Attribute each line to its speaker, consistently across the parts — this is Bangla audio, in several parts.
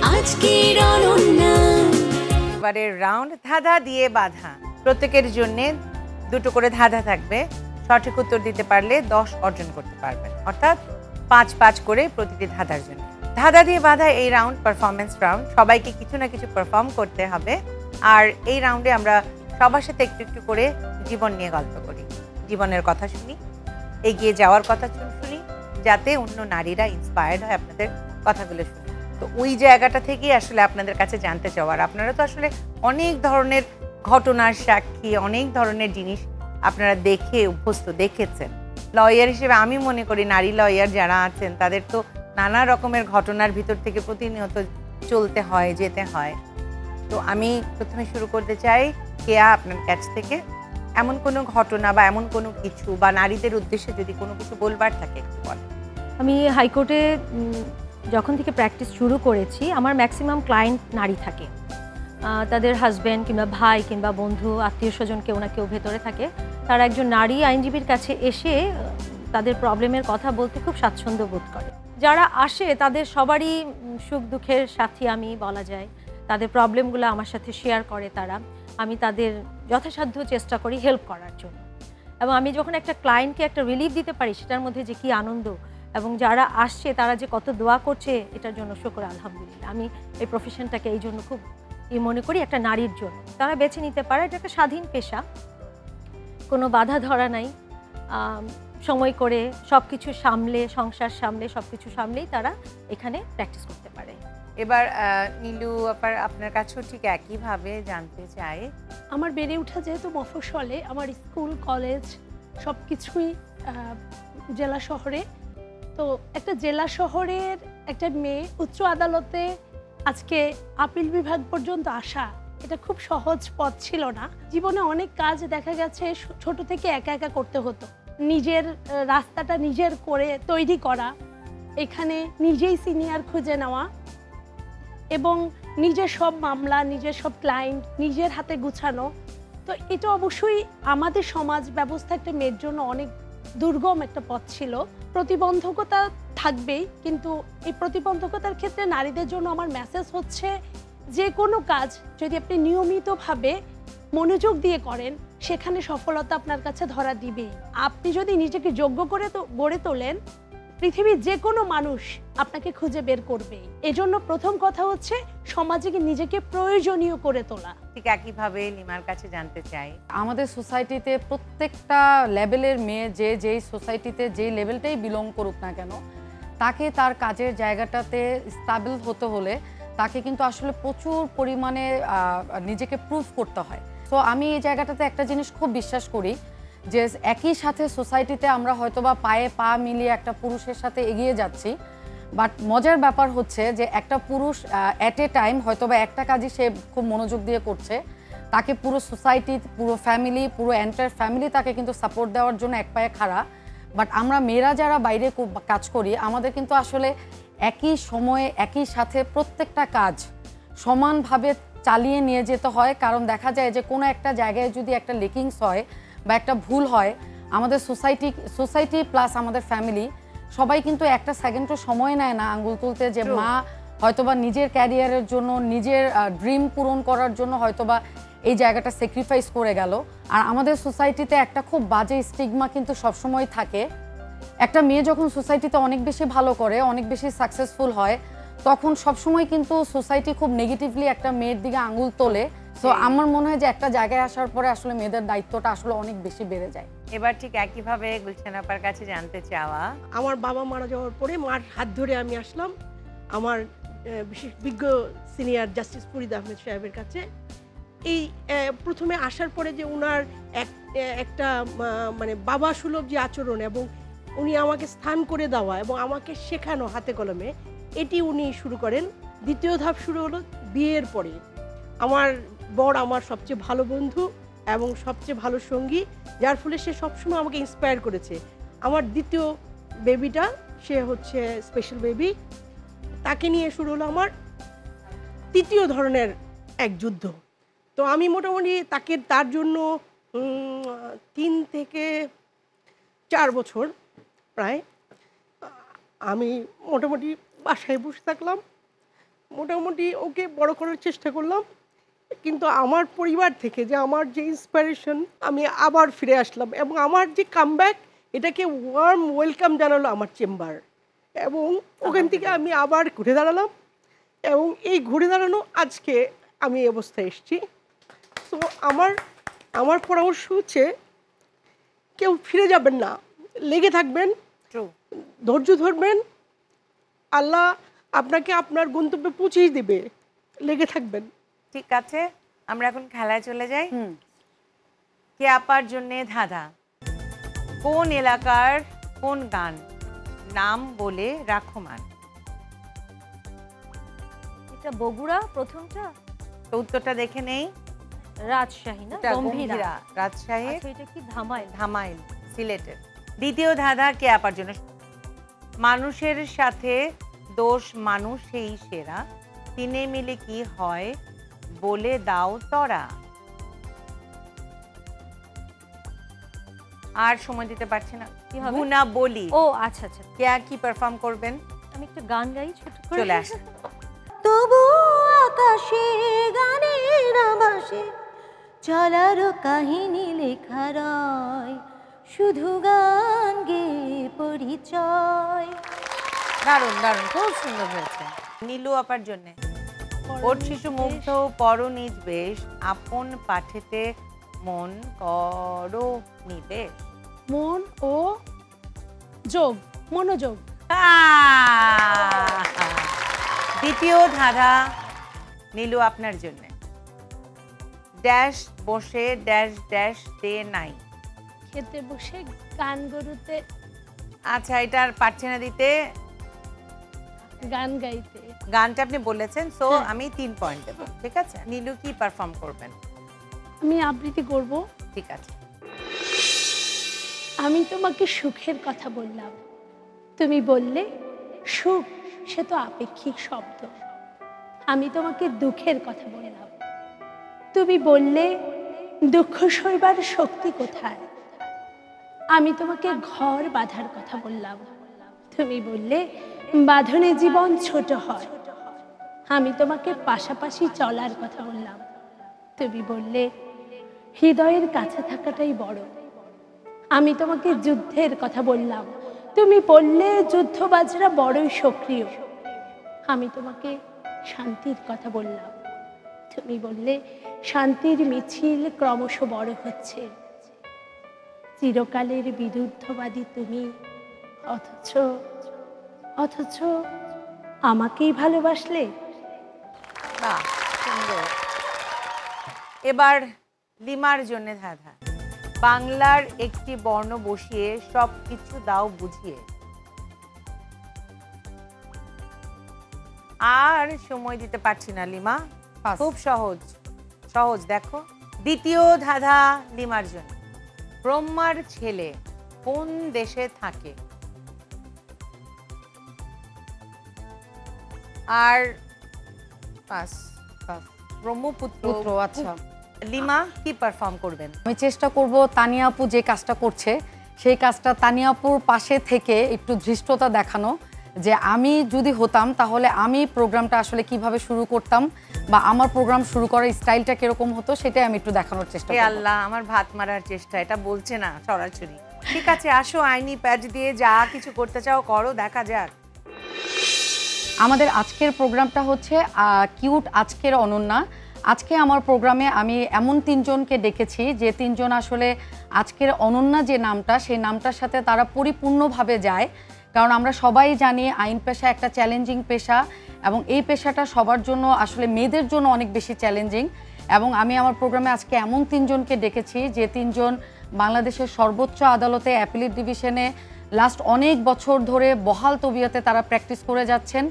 Speaker 1: আজকের অনন্যা।
Speaker 2: এবারের রাউন্ড ধাঁধা দিয়ে বাঁধা। প্রত্যেকের জন্য দুটো করে ধাঁধা থাকবে। সঠিক উত্তর দিতে পারলে 10 অর্জন করতে পারবেন, অর্থাৎ 5-5 করে প্রতিটি ধাঁধার জন্য। ধাঁধা দিয়ে বাঁধা এই রাউন্ড পারফরমেন্স রাউন্ড, সবাইকে কিছু না কিছু পারফর্ম করতে হবে। আর এই রাউন্ডে আমরা সবার সাথে একটু একটু করে জীবন নিয়ে গল্প করি, জীবনের কথা শুনি, এগিয়ে যাওয়ার কথা শুনি, যাতে অন্য নারীরা ইন্সপায়ার্ড হয় আপনাদের কথাগুলো শুনে। তো ওই জায়গাটা থেকেই আসলে আপনাদের কাছে জানতে চাওয়ার, আপনারা তো আসলে অনেক ধরনের ঘটনার সাক্ষী, অনেক ধরনের জিনিস আপনারা দেখে অভ্যস্ত, দেখেছেন। লয়ার হিসেবে আমি মনে করি নারী লয়ার যারা আছেন তাদের তো নানা রকমের ঘটনার ভিতর থেকে প্রতিনিয়ত চলতে হয়, যেতে হয়। তো আমি প্রথমে শুরু করতে চাই কেয়া আপনার কাছ থেকে। এমন কোনো ঘটনা বা এমন কোনো কিছু বা নারীদের উদ্দেশ্যে যদি কোনো কিছু বলবার থাকে একটু বলেন।
Speaker 3: আমি হাইকোর্টে যখন থেকে প্র্যাকটিস শুরু করেছি, আমার ম্যাক্সিমাম ক্লায়েন্ট নারী থাকে। তাদের হাজব্যান্ড কিংবা ভাই কিংবা বন্ধু, আত্মীয় স্বজন কেউ না কেউ ভেতরে থাকে। তারা একজন নারী আইনজীবীর কাছে এসে তাদের প্রবলেমের কথা বলতে খুব স্বাচ্ছন্দ্য বোধ করে। যারা আসে তাদের সবারই সুখ দুঃখের সাথী আমি বলা যায়। তাদের প্রবলেমগুলো আমার সাথে শেয়ার করে তারা। আমি তাদের যথাসাধ্য চেষ্টা করি হেল্প করার জন্য। এবং আমি যখন একটা ক্লায়েন্টকে একটা রিলিফ দিতে পারি, সেটার মধ্যে যে কী আনন্দ, এবং যারা আসছে তারা যে কত দোয়া করছে, এটার জন্য শুকর আলহামদুলিল্লাহ। আমি এই প্রফেশনটাকে এই জন্য খুব মনে করি একটা নারীর জন্য। তারা বেছে নিতে পারে, এটা একটা স্বাধীন পেশা, কোনো বাধা ধরা নাই। সময় করে সব কিছু সামলে, সংসার সামলে, সব কিছু সামলেই তারা এখানে প্র্যাকটিস করতে পারে।
Speaker 2: এবার নীলু আপার আপনার কাছেও ঠিক একইভাবে জানতে চাই।
Speaker 4: আমার বেড়ে ওঠা যেহেতু মফস্বলে, আমার স্কুল কলেজ সব কিছুই জেলা শহরে। তো একটা জেলা শহরের একটা মেয়ে উচ্চ আদালতে আজকে আপিল বিভাগ পর্যন্ত আসা, এটা খুব সহজ পথ ছিল না। জীবনে অনেক কাজ দেখা গেছে ছোট থেকে একা একা করতে হতো। নিজের রাস্তাটা নিজের করে তৈরি করা, এখানে নিজেই সিনিয়র খুঁজে নেওয়া এবং নিজের সব মামলা, নিজের সব ক্লায়েন্ট নিজের হাতে গুছানো। তো এটা অবশ্যই আমাদের সমাজ ব্যবস্থা একটা মেয়ের জন্য অনেক দুর্গম একটা পথ ছিল। প্রতিবন্ধকতা থাকবেই, কিন্তু এই প্রতিবন্ধকতার ক্ষেত্রে নারীদের জন্য আমার মেসেজ হচ্ছে, যে কোনো কাজ যদি আপনি নিয়মিতভাবে মনোযোগ দিয়ে করেন, সেখানে সফলতা আপনার কাছে ধরা দিবেই। আপনি যদি নিজেকে যোগ্য করে গড়ে তোলেন, পৃথিবীর যে কোনো মানুষ আপনাকে খুঁজে বের করবেই। এজন্য প্রথম কথা হচ্ছে সমাজে নিজেকে প্রয়োজনীয় করে তোলা।
Speaker 2: ঠিক একইভাবে লিমার কাছে জানতে চাই।
Speaker 5: আমাদের সোসাইটিতে প্রত্যেকটা লেভেলের মেয়ে যেই সোসাইটিতে যেই লেভেলটাই বিলং করুক না কেন, তাকে তার কাজের জায়গাটাতে স্টেবল হতে হলে তাকে কিন্তু আসলে প্রচুর পরিমাণে নিজেকে প্রুভ করতে হয়। তো আমি এই জায়গাটাতে একটা জিনিস খুব বিশ্বাস করি যে একই সাথে সোসাইটিতে আমরা হয়তোবা পায়ে পা মিলিয়ে একটা পুরুষের সাথে এগিয়ে যাচ্ছি, বাট মজার ব্যাপার হচ্ছে যে একটা পুরুষ অ্যাট এ টাইম হয়তোবা একটা কাজই সে খুব মনোযোগ দিয়ে করছে, তাকে পুরো সোসাইটি, পুরো ফ্যামিলি, পুরো এন্টায়ার ফ্যামিলি তাকে কিন্তু সাপোর্ট দেওয়ার জন্য এক পায়ে খাড়া। বাট আমরা মেয়েরা যারা বাইরে কাজ করি, আমাদের কিন্তু আসলে একই সময়ে একই সাথে প্রত্যেকটা কাজ সমানভাবে চালিয়ে নিয়ে যেতে হয়। কারণ দেখা যায় যে কোনো একটা জায়গায় যদি একটা লেকিংস হয় বা একটা ভুল হয়, আমাদের সোসাইটি প্লাস আমাদের ফ্যামিলি সবাই কিন্তু একটা সেকেন্ডও সময় নেয় না আঙ্গুল তুলতে, যে মা হয়তোবা নিজের ক্যারিয়ারের জন্য, নিজের ড্রিম পূরণ করার জন্য হয়তোবা এই জায়গাটা স্যাক্রিফাইস করে গেল। আর আমাদের সোসাইটিতে একটা খুব বাজে স্টিগমা কিন্তু সবসময় থাকে। একটা মেয়ে যখন সোসাইটিতে অনেক বেশি ভালো করে, অনেক বেশি সাকসেসফুল হয়, তখন সবসময় কিন্তু সোসাইটি খুব নেগেটিভলি একটা মেয়ের দিকে আঙুল তোলে। সো আমার মনে হয় যে একটা জায়গায় আসার পরে আসলে মেয়েদের দায়িত্বটা আসলে অনেক বেশি বেড়ে যায়।
Speaker 2: এবার ঠিক একইভাবে গুলশান আপার কাছে জানতে চাওয়া।
Speaker 4: আমার বাবা মারা যাওয়ার পরে মার হাত ধরে আমি আসলাম আমার বিশেষ বিজ্ঞ সিনিয়র জাস্টিস ফরিদ আহমেদ সাহেবের কাছে। এই প্রথমে আসার পরে যে ওনার একটা মানে বাবা সুলভ যে আচরণ এবং উনি আমাকে স্থান করে দেওয়া এবং আমাকে শেখানো হাতে কলমে, এটি উনি শুরু করেন। দ্বিতীয় ধাপ শুরু হলো বিয়ের পরে। আমার বর আমার সবচেয়ে ভালো বন্ধু এবং সবচেয়ে ভালো সঙ্গী, যার ফলে সে সবসময় আমাকে ইন্সপায়ার করেছে। আমার দ্বিতীয় বেবিটা, সে হচ্ছে স্পেশাল বেবি, তাকে নিয়ে শুরু হলো আমার তৃতীয় ধরনের এক যুদ্ধ। তো আমি মোটামুটি তার জন্য 3 থেকে 4 বছর প্রায় আমি মোটামুটি বাসায় বসে থাকলাম,
Speaker 6: মোটামুটি ওকে বড় করার চেষ্টা করলাম, কিন্তু আমার পরিবার থেকে যে আমার যে ইন্সপিরেশন, আমি আবার ফিরে আসলাম এবং আমার যে কামব্যাক, এটাকে ওয়ার্ম ওয়েলকাম জানালো আমার চেম্বার, এবং ওখান থেকে আমি আবার ঘুরে দাঁড়ালাম, এবং এই ঘুরে দাঁড়ানো আজকে আমি এই অবস্থায় এসেছি। তো আমার পরামর্শ হচ্ছে কেউ ফিরে যাবেন না, লেগে থাকবেন, ধৈর্য ধরবেন, আল্লাহ আপনাকে আপনার গন্তব্যে পৌঁছেই দেবে, লেগে থাকবেন।
Speaker 2: ঠিক আছে, আমরা এখন খেলায় চলে যাই। কে আপার জন্যে ধাঁধা। কোন এলাকার কোন গান নাম বলে রাখো মান?
Speaker 3: এটা বগুড়া প্রথমটা,
Speaker 2: তো উত্তরটা দেখে নেই।
Speaker 3: রাজশাহী না,
Speaker 2: এটা
Speaker 3: গম্ভীরা।
Speaker 2: গম্ভীরা, রাজশাহী,
Speaker 3: আচ্ছা, এটা কি ধামাইল?
Speaker 2: ধামাইল, সিলেটের। দ্বিতীয় ধাঁধা কে আপার জন্য। মানুষের সাথে দোষ মানুষেই সেরা, তিনে মিলে কি হয় বলে দাও তরা। আর সময় দিতে পারছি না,
Speaker 3: কি হবে?
Speaker 2: গুনা বলি।
Speaker 3: ও আচ্ছা আচ্ছা,
Speaker 2: কে কি পারফর্ম করবেন?
Speaker 3: আমি একটা গান গাই ছোট করে।
Speaker 2: চলে আসে।
Speaker 1: তবু আকাশে গানের আভাসে চলার কাহিনী লেখা রয়, শুধু গান গেয়ে পরিচয়।
Speaker 2: দারুণ দারুণ, খুব সুন্দর হয়েছে। নীলু আপার জন্য। ওর শিশু মুগ্ধ পর নিজ বেশ, আপন পাঠেতে মন করো নিবেশ।
Speaker 4: মন ও যোগ, মনোযোগ।
Speaker 2: দ্বিতীয় ধাঁধা নীলু আপনার জন্য। ড্যাশ বসে ড্যাশ ড্যাশ দে নাই।
Speaker 4: খেতে বসে গান গরুতে
Speaker 2: আচ্ছা, এটা আর পারছে না দিতে,
Speaker 4: গান গাইতে।
Speaker 2: গানটা আপনি বলেছেন, সো
Speaker 4: হ্যাঁ।
Speaker 2: আমি 3 পয়েন্ট দেবো। ঠিক আছে, নীলু কি পারফর্ম করবেন?
Speaker 4: আমি আবৃত্তি করব।
Speaker 2: ঠিক আছে।
Speaker 4: আমি তোমাকে সুখের কথা বললাম, তুমি বললে সুখ সে তো আপেক্ষিক শব্দ। আমি তোমাকে দুঃখের কথা বললাম, তুমি বললে দুঃখ সইবার শক্তি কোথায়। আমি তোমাকে ঘর বাঁধার কথা বললাম, তুমি বললে বাঁধনে জীবন ছোট হয়। আমি তোমাকে পাশাপাশি চলার কথা বললাম, তুমি বললে হৃদয়ের কাছে থাকাটাই বড়। আমি তোমাকে যুদ্ধের কথা বললাম, তুমি বললে যুদ্ধবাজরা বড়ই সক্রিয়। আমি তোমাকে শান্তির কথা বললাম, তুমি বললে শান্তির মিছিল ক্রমশ বড় হচ্ছে। চিরকালের বিরুদ্ধবাদী তুমি, অথচ আমাকেই ভালোবাসলে।
Speaker 2: বাহ, সুন্দর। এবার লিমার জন্য ধাঁধা। বাংলার একটি বর্ণ বসিয়ে সব কিছু দাও বুঝিয়ে। আর সময় দিতে পারছি না লিমা,
Speaker 5: পাস।
Speaker 2: খুব সহজ সহজ। দেখো, দ্বিতীয় ধাঁধা লিমার জন্য। ব্রহ্মার ছেলে কোন দেশে থাকে? আর পাস। ব্রহ্মপুত্র।
Speaker 5: পুত্র, আচ্ছা।
Speaker 2: লিমা কি পারফর্ম করবেন?
Speaker 5: আমি চেষ্টা করব তানিয়া আপু যে কাজটা করছে সেই কাজটা তানিয়া আপুর পাশে থেকে একটু ধৃষ্টতা দেখানো, যে আমি যদি হতাম তাহলে আমি প্রোগ্রামটা আসলে কিভাবে শুরু করতাম বা আমার প্রোগ্রাম শুরু করার স্টাইলটা কিরকম হতো সেটাই আমি একটু দেখানোর চেষ্টা
Speaker 2: হে
Speaker 5: করব।
Speaker 2: আল্লাহ, আমার ভাত মারার চেষ্টা, এটা বলছে না সরাসরি। ঠিক আছে, আসো, আইনি প্যাচ দিয়ে যা কিছু করতে চাও করো, দেখা যাক।
Speaker 5: আমাদের আজকের প্রোগ্রামটা হচ্ছে কিউট আজকের অনন্যা। আজকে আমার প্রোগ্রামে আমি এমন 3 জনকে ডেকেছি যে 3 জন আসলে আজকের অনন্যা যে নামটা, সেই নামটার সাথে তারা পরিপূর্ণভাবে যায়। কারণ আমরা সবাই জানি আইন পেশা একটা চ্যালেঞ্জিং পেশা, এবং এই পেশাটা সবার জন্য আসলে মেয়েদের জন্য অনেক বেশি চ্যালেঞ্জিং। এবং আমি আমার প্রোগ্রামে আজকে এমন 3 জনকে ডেকেছি যে 3 জন বাংলাদেশের সর্বোচ্চ আদালতে অ্যাপিলেট ডিভিশনে লাস্ট অনেক বছর ধরে বহাল তবিয়তে তারা প্র্যাকটিস করে যাচ্ছেন,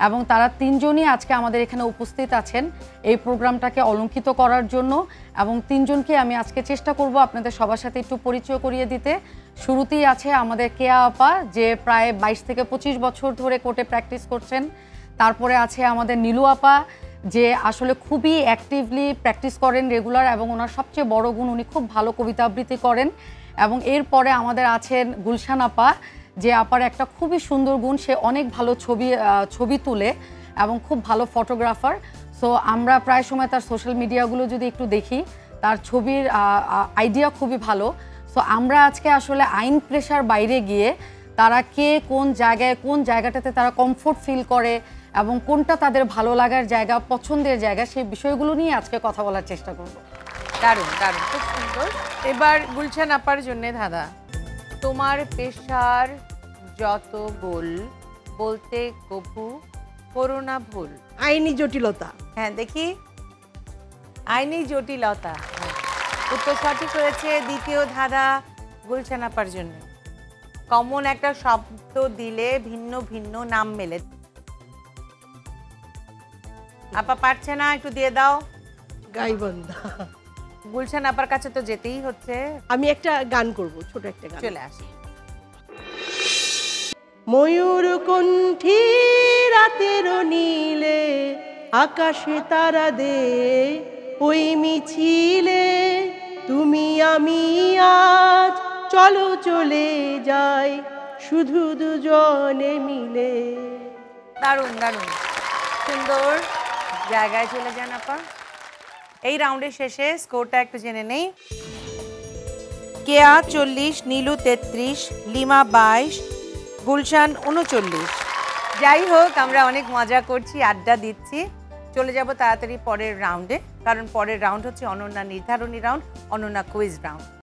Speaker 5: এবং তারা 3 জনই আজকে আমাদের এখানে উপস্থিত আছেন এই প্রোগ্রামটাকে অলঙ্কিত করার জন্য। এবং 3 জনকে আমি আজকে চেষ্টা করব আপনাদের সবার সাথে একটু পরিচয় করিয়ে দিতে। শুরুতেই আছে আমাদের কেয়া আপা, যে প্রায় 22 থেকে 25 বছর ধরে কোর্টে প্র্যাকটিস করছেন। তারপরে আছে আমাদের নীলু আপা, যে আসলে খুবই অ্যাক্টিভলি প্র্যাকটিস করেন রেগুলার, এবং ওনার সবচেয়ে বড় গুণ উনি খুব ভালো কবিতা আবৃত্তি করেন। এবং এরপরে আমাদের আছেন গুলশান আপা, যে আপার একটা খুবই সুন্দর গুণ, সে অনেক ভালো ছবি তুলে, এবং খুব ভালো ফটোগ্রাফার। সো আমরা প্রায় সময় তার সোশ্যাল মিডিয়াগুলো যদি একটু দেখি, তার ছবির আইডিয়া খুবই ভালো। সো আমরা আজকে আসলে আইন প্রেশার বাইরে গিয়ে তারা কে কোন জায়গায়, কোন জায়গাটাতে তারা কমফোর্ট ফিল করে এবং কোনটা তাদের ভালো লাগার জায়গা, পছন্দের জায়গা, সেই বিষয়গুলো নিয়ে আজকে কথা বলার চেষ্টা করব।
Speaker 2: দারুণ দারুণ, খুব সুন্দর। এবার গুলশান আপার জন্য ধাঁধা। তোমার পেশার যত গোল, বলতে কভু করোনা ভুল।
Speaker 6: আইনি জটিলতা।
Speaker 2: হ্যাঁ দেখি, আইনি জটিলতা। হ্যাঁ, উত্তর সঠিক হয়েছে। দ্বিতীয় ধাঁধা গুলশান আপার জন্য। কমন একটা শব্দ দিলে ভিন্ন ভিন্ন নাম মেলে। আপা পারছে না, একটু দিয়ে দাও।
Speaker 6: গাইবান্ধা।
Speaker 2: গুলশান আপার কাছে তো যেতেই হচ্ছে।
Speaker 6: আমি একটা গান করব, ছোট একটা গান।
Speaker 2: চলে আসি।
Speaker 6: ময়ূর কণ্ঠী রাতের নীলে, আকাশে তারা দে ওই মিছিলে, তুমি আমি আজ চলো চলে যাই শুধু দুজনে মিলে।
Speaker 2: দারুণ দারুণ, সুন্দর জায়গায় চলে যান আপা। এই রাউন্ডের শেষে স্কোরটা একটু জেনে নেই। কেয়া 40, নীলু 33, লিমা 22, গুলশান 39। যাই হোক, আমরা অনেক মজা করছি, আড্ডা দিচ্ছি। চলে যাব তাড়াতাড়ি পরের রাউন্ডে, কারণ পরের রাউন্ড হচ্ছে অনন্যা নির্ধারণী রাউন্ড, অনন্যা কুইজ রাউন্ড।